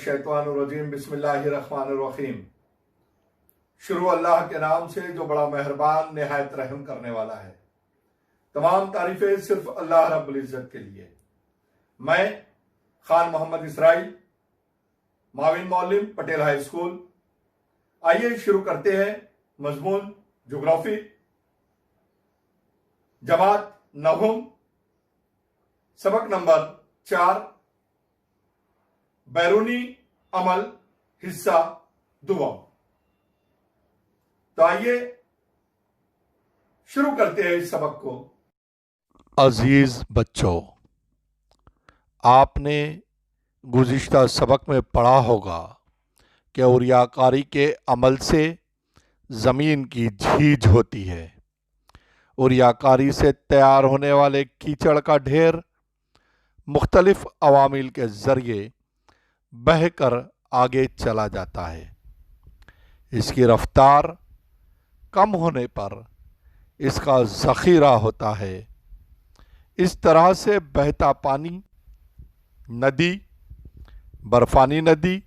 मिनश्शैतानिर्रजीम बिस्मिल्लाहिर्रहमानिर्रहीम। शुरू अल्लाह के नाम से जो बड़ा मेहरबान निहायत रहम करने वाला है। तमाम तारीफें सिर्फ अल्लाह रब्बुल इज्जत के लिए। मैं खान मोहम्मद इसराइल, माविन मौलिम, पटेल हाई स्कूल। आइए शुरू करते हैं मजमून ज्योग्राफी, जमात नवम, सबक नंबर 4, बैरूनी अमल, हिस्सा दुआ। तो आइए शुरू करते हैं इस सबक को। अजीज बच्चों, आपने गुज़िश्ता सबक में पढ़ा होगा कि उरियाकारी के अमल से ज़मीन की झीझ होती है। उरियाकारी से तैयार होने वाले कीचड़ का ढेर मुख्तलिफ अवामिल के ज़रिए बहकर आगे चला जाता है। इसकी रफ्तार कम होने पर इसका ज़ख़ीरा होता है। इस तरह से बहता पानी, नदी, बर्फ़ानी नदी,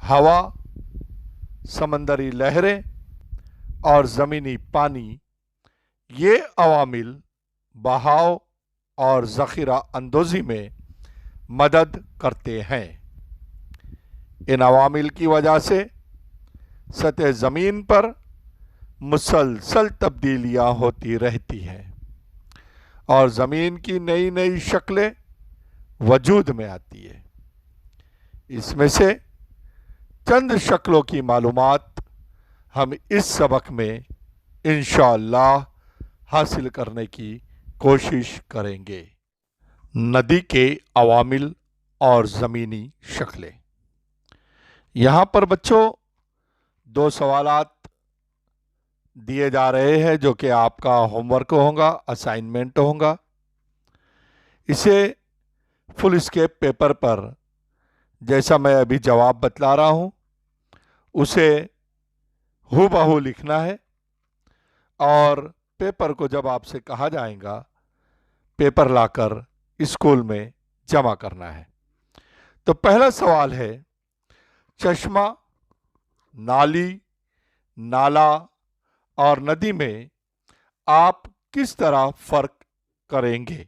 हवा, समंदरी लहरें और ज़मीनी पानी, ये अवामिल बहाव और ज़ख़ीरा अंदोज़ी में मदद करते हैं। इन अवामिल की वजह से सतह ज़मीन पर मुसलसल तब्दीलियाँ होती रहती हैं और ज़मीन की नई नई शक्लें वजूद में आती है। इसमें से चंद शक्लों की मालूमात हम इस सबक में इंशाअल्लाह हासिल करने की कोशिश करेंगे। नदी के अवामिल और ज़मीनी शक्लें। यहाँ पर बच्चों 2 सवालात दिए जा रहे हैं जो कि आपका होमवर्क होगा, असाइनमेंट होगा। इसे फुल स्केप पेपर पर जैसा मैं अभी जवाब बतला रहा हूँ उसे हूबहू लिखना है और पेपर को जब आपसे कहा जाएगा पेपर लाकर स्कूल में जमा करना है। तो पहला सवाल है, चश्मा, नाली, नाला और नदी में आप किस तरह फर्क करेंगे?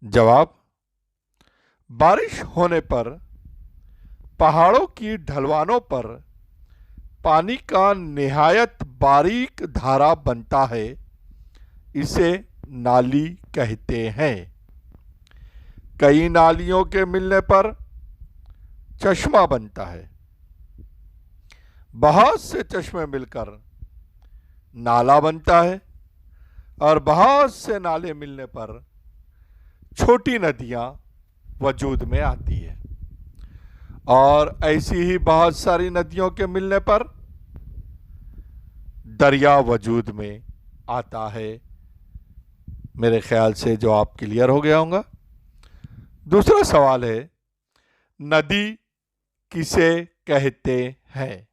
जवाब, बारिश होने पर पहाड़ों की ढलवानों पर पानी का निहायत बारीक धारा बनता है, इसे नाली कहते हैं। कई नालियों के मिलने पर चश्मा बनता है। बहुत से चश्मे मिलकर नाला बनता है और बहुत से नाले मिलने पर छोटी नदियां वजूद में आती है और ऐसी ही बहुत सारी नदियों के मिलने पर दरिया वजूद में आता है। मेरे ख्याल से जवाब क्लियर हो गया होगा। दूसरा सवाल है, नदी किसे कहते हैं?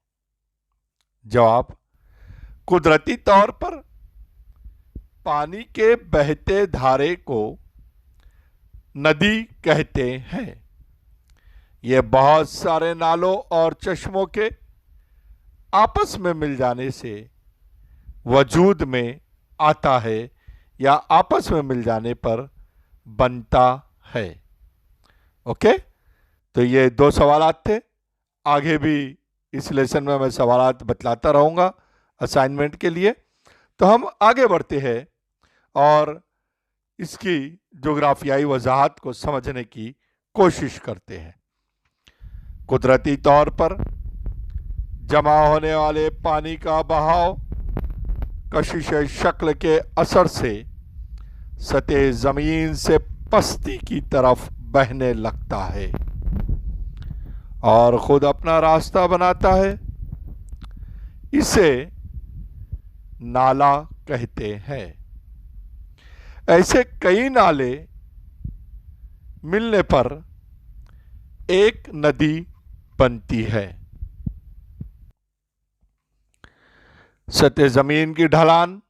जवाब, कुदरती तौर पर पानी के बहते धारे को नदी कहते हैं। ये बहुत सारे नालों और चश्मों के आपस में मिल जाने से वजूद में आता है या आपस में मिल जाने पर बनता है। ओके, तो ये 2 सवालात थे। आगे भी इस लेसन में मैं सवालात बतलाता रहूँगा असाइनमेंट के लिए। तो हम आगे बढ़ते हैं और इसकी जोग्राफियाई वजाहत को समझने की कोशिश करते हैं। कुदरती तौर पर जमा होने वाले पानी का बहाव कशिश शक्ल के असर से सतह ज़मीन से पस्ती की तरफ बहने लगता है और खुद अपना रास्ता बनाता है। इसे नाला कहते हैं। ऐसे कई नाले मिलने पर एक नदी बनती है। सतह ज़मीन की ढलान,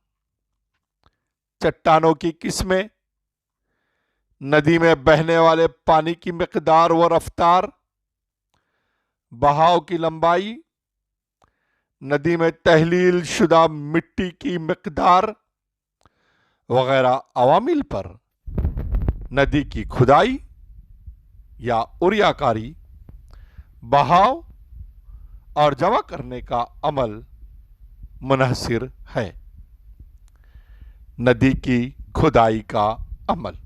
चट्टानों की किस्में, नदी में बहने वाले पानी की मिकदार व रफ्तार, बहाव की लंबाई, नदी में तहलील शुदा मिट्टी की मिकदार वगैरह अवामिल पर नदी की खुदाई या उरियाकारी, बहाव और जमा करने का अमल मुनहसिर है। नदी की खुदाई का अमल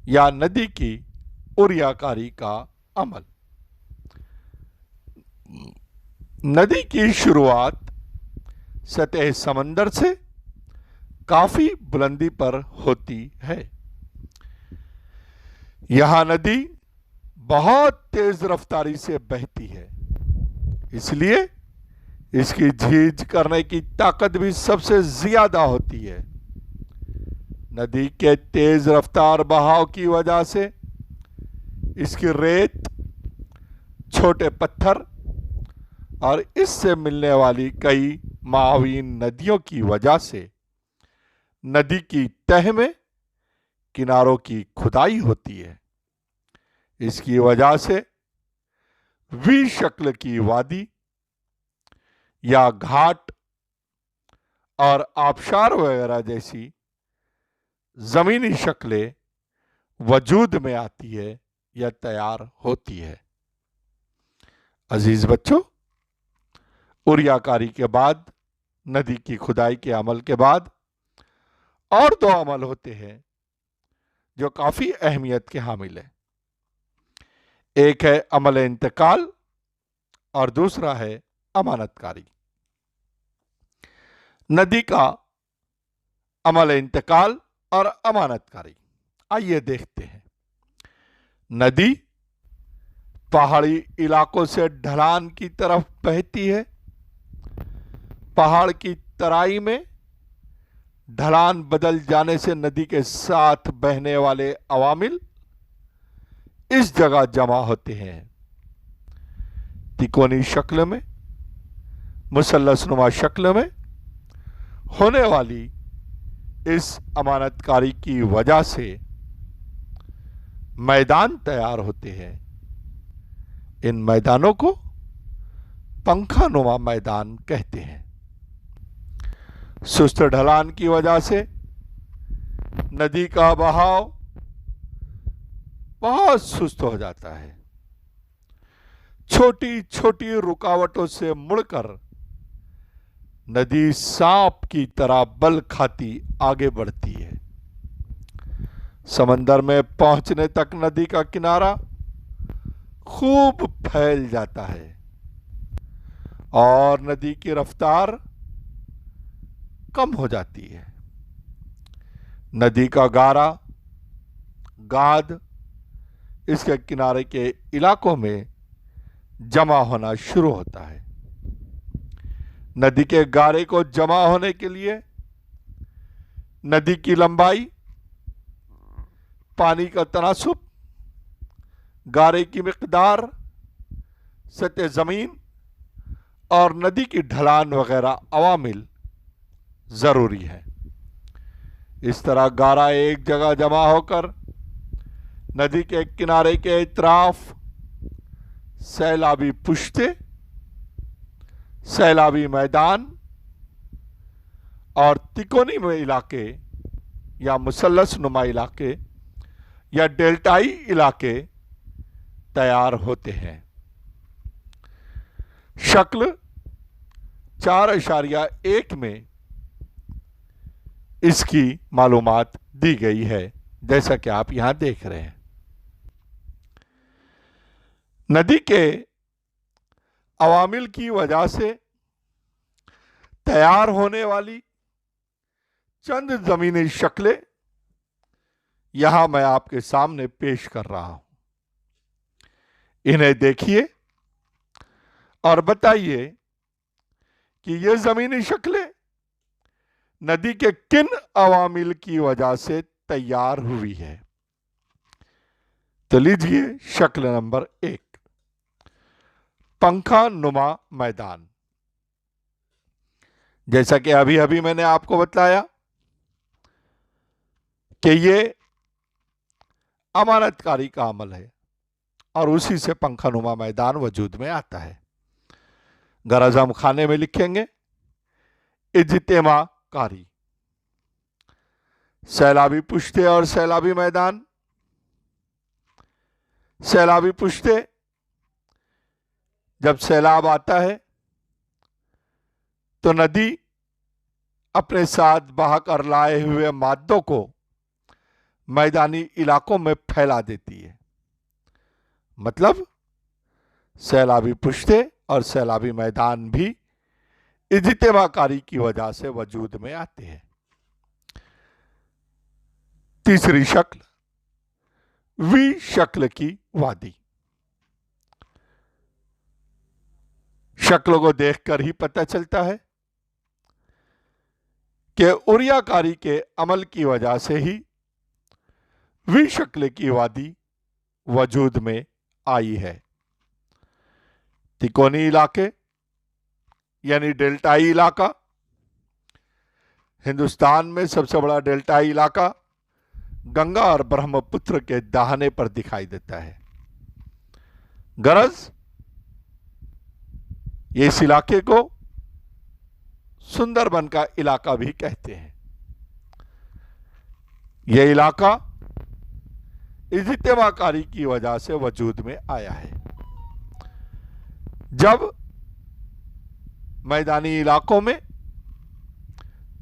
या नदी की उरियाकारी का अमल। नदी की शुरुआत सतह समंदर से काफी बुलंदी पर होती है। यहां नदी बहुत तेज रफ्तारी से बहती है, इसलिए इसकी झीज करने की ताकत भी सबसे ज्यादा होती है। नदी के तेज रफ्तार बहाव की वजह से इसकी रेत, छोटे पत्थर और इससे मिलने वाली कई मावीन नदियों की वजह से नदी की तह में किनारों की खुदाई होती है। इसकी वजह से वी शक्ल की वादी या घाट और आबशार वगैरह जैसी जमीनी शक्लें वजूद में आती है या तैयार होती है। अजीज बच्चों, उरियाकारी के बाद, नदी की खुदाई के अमल के बाद और दो अमल होते हैं जो काफी अहमियत के हामिल है। एक है अमल इंतकाल और दूसरा है अमानतकारी। नदी का अमल इंतकाल और अमानतकारी, आइए देखते हैं। नदी पहाड़ी इलाकों से ढलान की तरफ बहती है। पहाड़ की तराई में ढलान बदल जाने से नदी के साथ बहने वाले अवामिल इस जगह जमा होते हैं। तिकोनी शक्ल में, मुसल्लसनुमा शक्ल में होने वाली इस अमानतकारी की वजह से मैदान तैयार होते हैं। इन मैदानों को पंखानुमा मैदान कहते हैं। सुस्त ढलान की वजह से नदी का बहाव बहुत सुस्त हो जाता है। छोटी छोटी रुकावटों से मुड़कर नदी सांप की तरह बल खाती आगे बढ़ती है। समंदर में पहुंचने तक नदी का किनारा खूब फैल जाता है और नदी की रफ्तार कम हो जाती है। नदी का गारा, गाद इसके किनारे के इलाकों में जमा होना शुरू होता है। नदी के गारे को जमा होने के लिए नदी की लंबाई, पानी का तनासुब, गारे की मिकदार, सतह जमीन और नदी की ढलान वगैरह अवामिल जरूरी है। इस तरह गारा एक जगह जमा होकर नदी के किनारे के इतराफ सैलाबी पुश्ते, सैलाबी मैदान और तिकोनी में इलाके या मुसल्लस नुमा इलाके या डेल्टाई इलाके तैयार होते हैं। शक्ल 4.1 में इसकी मालूमात दी गई है, जैसा कि आप यहां देख रहे हैं। नदी के अवामिल की वजह से तैयार होने वाली चंद जमीनी शक्लें यहां मैं आपके सामने पेश कर रहा हूं। इन्हें देखिए और बताइए कि ये जमीनी शक्लें नदी के किन अवामिल की वजह से तैयार हुई है। तो लीजिए शक्ल नंबर 1, पंखा नुमा मैदान। जैसा कि अभी अभी मैंने आपको बताया कि ये अमानतकारी का अमल है और उसी से पंखानुमा मैदान वजूद में आता है। गरज हम खाने में लिखेंगे इज्तिमा कारी, सैलाबी पुश्ते और सैलाबी मैदान। सैलाबी पुश्ते, जब सैलाब आता है तो नदी अपने साथ बहाकर लाए हुए मादों को मैदानी इलाकों में फैला देती है। मतलब सैलाबी पुश्ते और सैलाबी मैदान भी इज्तिमाकारी की वजह से वजूद में आते हैं। तीसरी शक्ल, वी शक्ल की वादी। शक्ल को देखकर ही पता चलता है कि उरियाकारी के अमल की वजह से ही वी शक्ल की वादी वजूद में आई है। तिकोनी इलाके यानी डेल्टाई इलाका, हिंदुस्तान में सबसे बड़ा डेल्टाई इलाका गंगा और ब्रह्मपुत्र के दाहिने पर दिखाई देता है। गरज ये इस इलाके को सुंदरबन का इलाका भी कहते हैं। यह इलाका इज्तिमाकारी की वजह से वजूद में आया है। जब मैदानी इलाकों में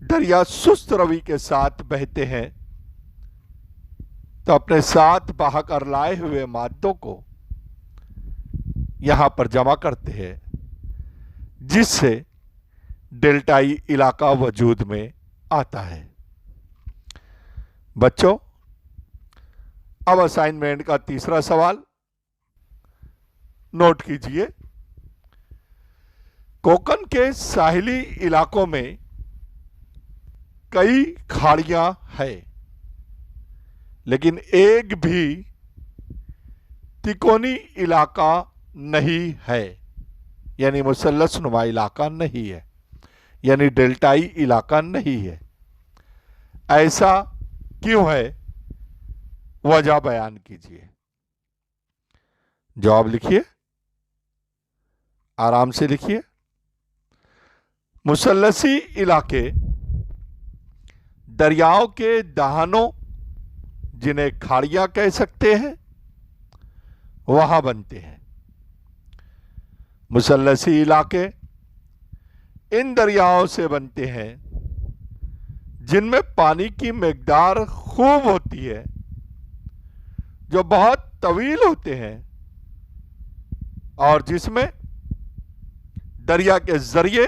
दरिया सुस्त रवि के साथ बहते हैं तो अपने साथ बहाकर लाए हुए मादों को यहां पर जमा करते हैं, जिससे डेल्टाई इलाका वजूद में आता है। बच्चों, अब असाइनमेंट का तीसरा सवाल नोट कीजिए। कोकन के साहिली इलाकों में कई खाड़ियां हैं, लेकिन एक भी तिकोनी इलाका नहीं है, यानी मुसल्लस नुमा इलाका नहीं है, यानी डेल्टाई इलाका नहीं है। ऐसा क्यों है, वजह बयान कीजिए। जवाब लिखिए, आराम से लिखिए। मुसल्लसी इलाके दरियाओं के दहानों, जिन्हें खाड़ियां कह सकते हैं, वहां बनते हैं। मुसल्लसी इलाके इन दरियाओं से बनते हैं जिनमें पानी की मिकदार खूब होती है, जो बहुत तवील होते हैं और जिसमें दरिया के जरिए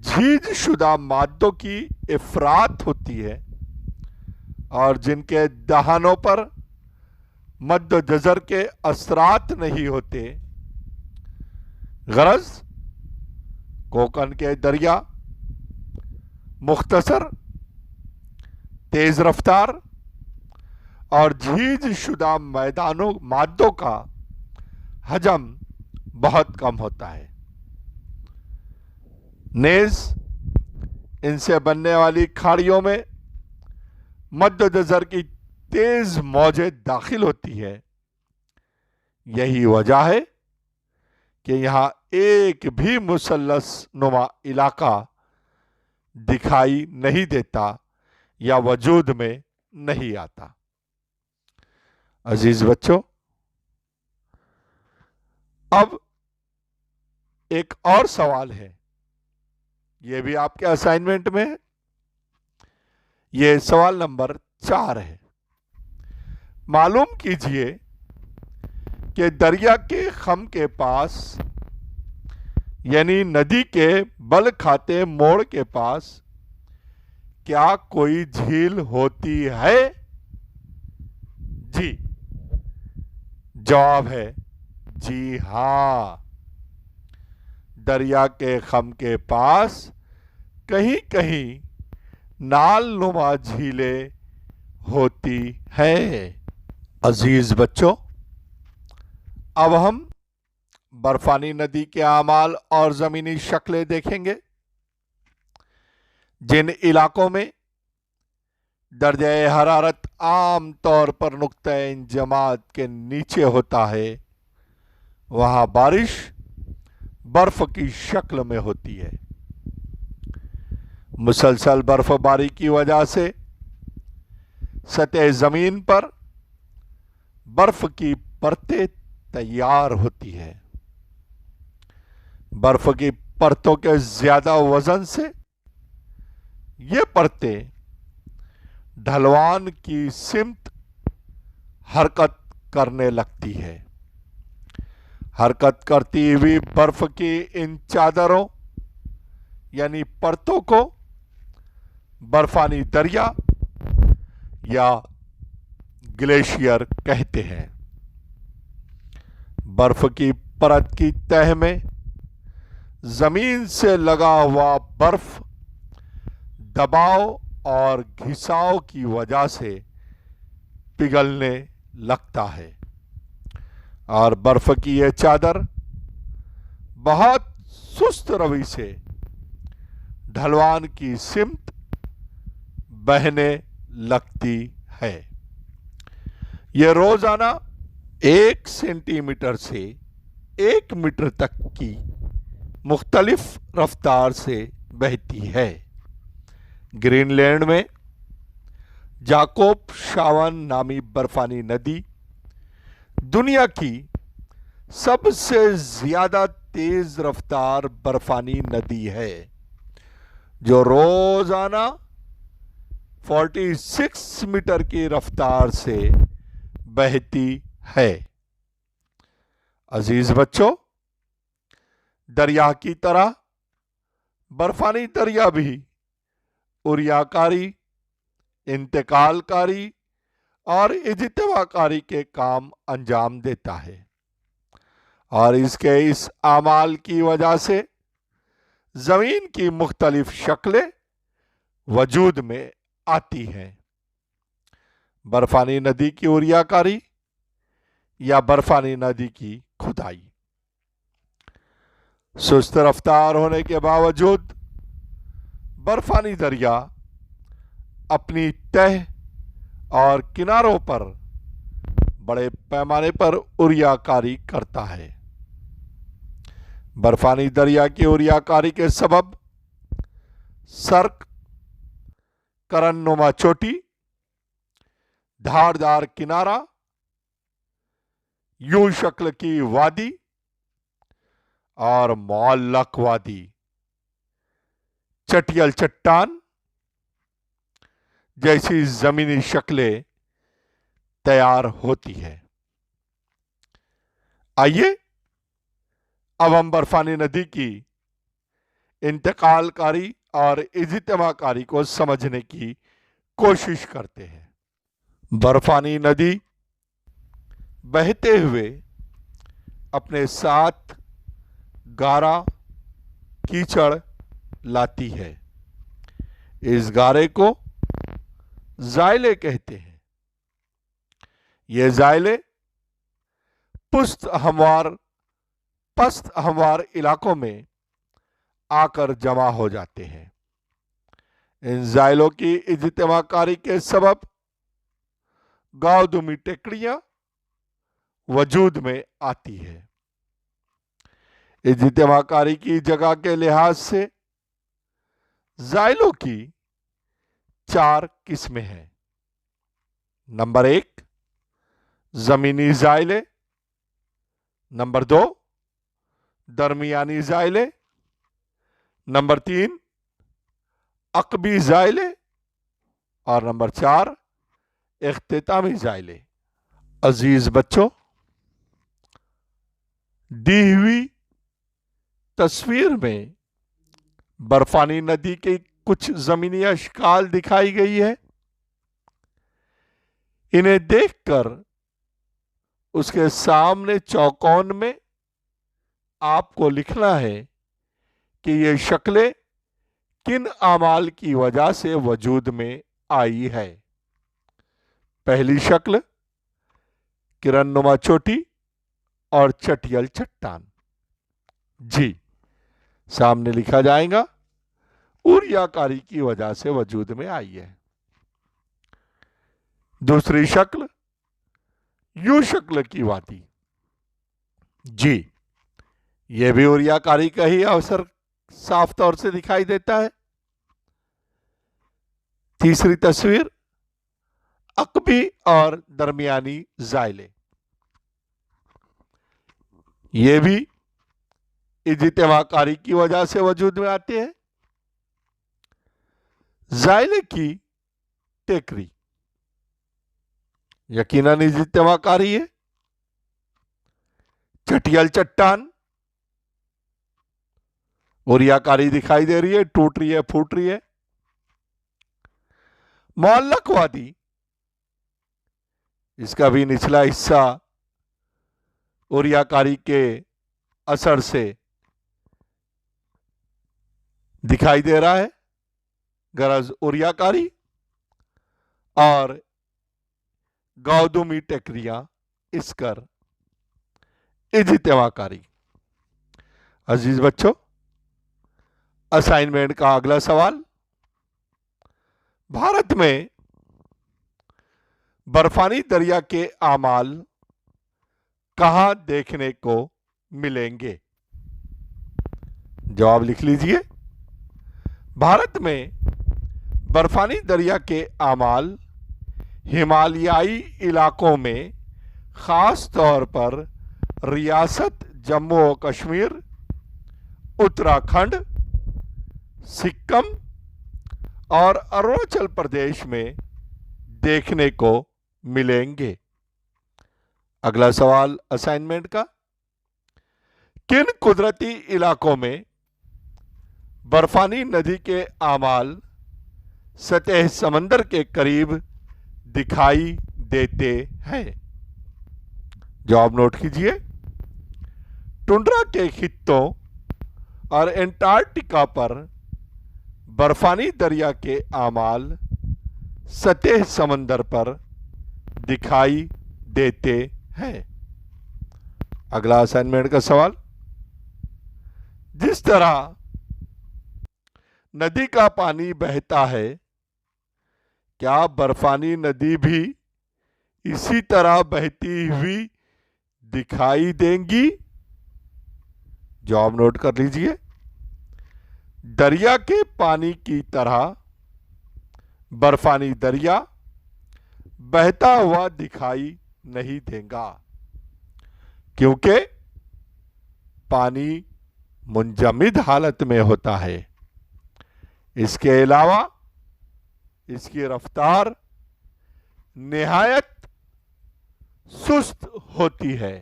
झीज शुदा मादों की इफरात होती है और जिनके दहानों पर मद्द जजर के असरात नहीं होते। गरज कोकन के दरिया मुख्तसर, तेज रफ्तार और झीज शुदा मैदानों मादों का हजम बहुत कम होता है। नेज इनसे बनने वाली खाड़ियों में मद्द नजर की तेज मौजें दाखिल होती है। यही वजह है कि यहां एक भी मुसल्लस नुमा इलाका दिखाई नहीं देता या वजूद में नहीं आता। अजीज बच्चों, अब एक और सवाल है, यह भी आपके असाइनमेंट में है। यह सवाल नंबर 4 है। मालूम कीजिए कि दरिया के खम के पास, यानी नदी के बल खाते मोड़ के पास, क्या कोई झील होती है? जी, जवाब है जी हां। दरिया के खम के पास कहीं कहीं नाल नुमा झीलें होती हैं। अजीज बच्चों, अब हम बर्फानी नदी के आमाल और जमीनी शक्लें देखेंगे। जिन इलाकों में दर्जे हरारत आम तौर पर नुक्ता इंजमाद के नीचे होता है, वहां बारिश बर्फ की शक्ल में होती है। मुसलसल बर्फबारी की वजह से सतह जमीन पर बर्फ की परतें तैयार होती है। बर्फ की परतों के ज्यादा वजन से ये परतें ढलवान की सिमत हरकत करने लगती है। हरकत करती हुई बर्फ की इन चादरों यानी परतों को बर्फानी दरिया या ग्लेशियर कहते हैं। बर्फ की परत की तह में जमीन से लगा हुआ बर्फ दबाव और घिसाव की वजह से पिघलने लगता है और बर्फ की यह चादर बहुत सुस्त रवि से ढलवान की सिमत बहने लगती है। यह रोजाना 1 सेंटीमीटर से 1 मीटर तक की मुख्तलिफ रफ्तार से बहती है। ग्रीनलैंड में जाकोब शावन नामी बर्फानी नदी दुनिया की सबसे ज्यादा तेज रफ्तार बर्फानी नदी है, जो रोजाना 46 मीटर की रफ्तार से बहती है। अजीज बच्चों, दरिया की तरह बर्फानी दरिया भी उरियाकारी, इंतकालकारी और इज्तिमाकारी के काम अंजाम देता है और इसके इस आमाल की वजह से जमीन की मुख्तलिफ शक्लें वजूद में आती हैं। बर्फानी नदी की उरियाकारी या बर्फानी नदी की खुदाई। सुस्त रफ्तार होने के बावजूद बर्फानी दरिया अपनी तह और किनारों पर बड़े पैमाने पर उरियाकारी करता है। बर्फानी दरिया की उरियाकारी के सबब सर्क, करननुमा चोटी, धारदार किनारा, यू शक्ल की वादी और मुअल्लक वादी, चटियल चट्टान जैसी जमीनी शक्लें तैयार होती है। आइए अब हम बर्फानी नदी की इंतकालकारी और इज्तिमाकारी को समझने की कोशिश करते हैं। बर्फानी नदी बहते हुए अपने साथ गारा कीचड़ लाती है। इस गारे को जायले कहते हैं। ये जायले पस्त हमवार इलाकों में आकर जमा हो जाते हैं। इन जायलों की इज्तिमाकारी के सबब गावदुमी टेकड़ियां वजूद में आती है। इज्तिमाकारी की जगह के लिहाज से जायलों की 4 किस्में हैं। नंबर 1 जमीनी जायले, नंबर 2 दरमियानी जायले, नंबर 3 अकबी जायले और नंबर 4 इख्तितामी जायले। अजीज बच्चों, दी हुई तस्वीर में बर्फानी नदी की कुछ जमीनी अशकाल दिखाई गई है। इन्हें देखकर उसके सामने चौकोन में आपको लिखना है कि ये शक्लें किन आमाल की वजह से वजूद में आई है। पहली शक्ल किरणनुमा चोटी और चटियल चट्टान। जी, सामने लिखा जाएगा उरियाकारी की वजह से वजूद में आई है। दूसरी शक्ल यू शक्ल की वादी। जी, यह भी ओरियाकारी का ही अवसर साफ तौर से दिखाई देता है। तीसरी तस्वीर अकबी और दरमियानी जाइले, ये भी इज्तिमाकारी की वजह से वजूद में आते हैं। जाइले की टेकरी यकीनन इज्तिमाकारी है। चटियल चट्टान ओरियाकारी दिखाई दे रही है, टूट रही है, फूट रही है। मुअल्लक वादी, इसका भी निचला हिस्सा ओरियाकारी के असर से दिखाई दे रहा है। गरज ओरियाकारी और गौदुमी टेकरियां इसकर इज्तिमाकारी। अजीज बच्चों, असाइनमेंट का अगला सवाल, भारत में बर्फानी दरिया के आमाल कहां देखने को मिलेंगे? जवाब लिख लीजिए। भारत में बर्फानी दरिया के आमाल हिमालयाई इलाकों में, खास तौर पर रियासत जम्मू और कश्मीर, उत्तराखंड, सिक्किम और अरुणाचल प्रदेश में देखने को मिलेंगे। अगला सवाल असाइनमेंट का, किन कुदरती इलाकों में बर्फानी नदी के आमाल सतह समंदर के करीब दिखाई देते हैं? जवाब नोट कीजिए। टुंड्रा के खित्तों और एंटार्क्टिका पर बर्फानी दरिया के आमाल सतह समंदर पर दिखाई देते हैं। अगला असाइनमेंट का सवाल, जिस तरह नदी का पानी बहता है, क्या बर्फानी नदी भी इसी तरह बहती हुई दिखाई देंगी? जवाब नोट कर लीजिए। दरिया के पानी की तरह बर्फानी दरिया बहता हुआ दिखाई नहीं देगा, क्योंकि पानी मुंजमद हालत में होता है। इसके अलावा इसकी रफ्तार निहायत सुस्त होती है।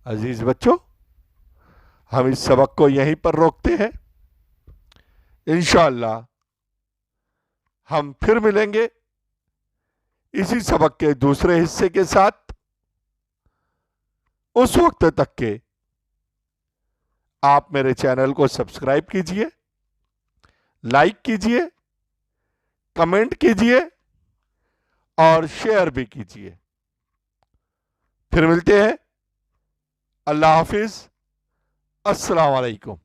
अजीज बच्चों, हम इस सबक को यहीं पर रोकते हैं। इंशाअल्लाह हम फिर मिलेंगे इसी सबक के दूसरे हिस्से के साथ। उस वक्त तक के आप मेरे चैनल को सब्सक्राइब कीजिए, लाइक कीजिए, कमेंट कीजिए और शेयर भी कीजिए। फिर मिलते हैं। अल्लाह हाफिज। अस्सलाम वालेकुम।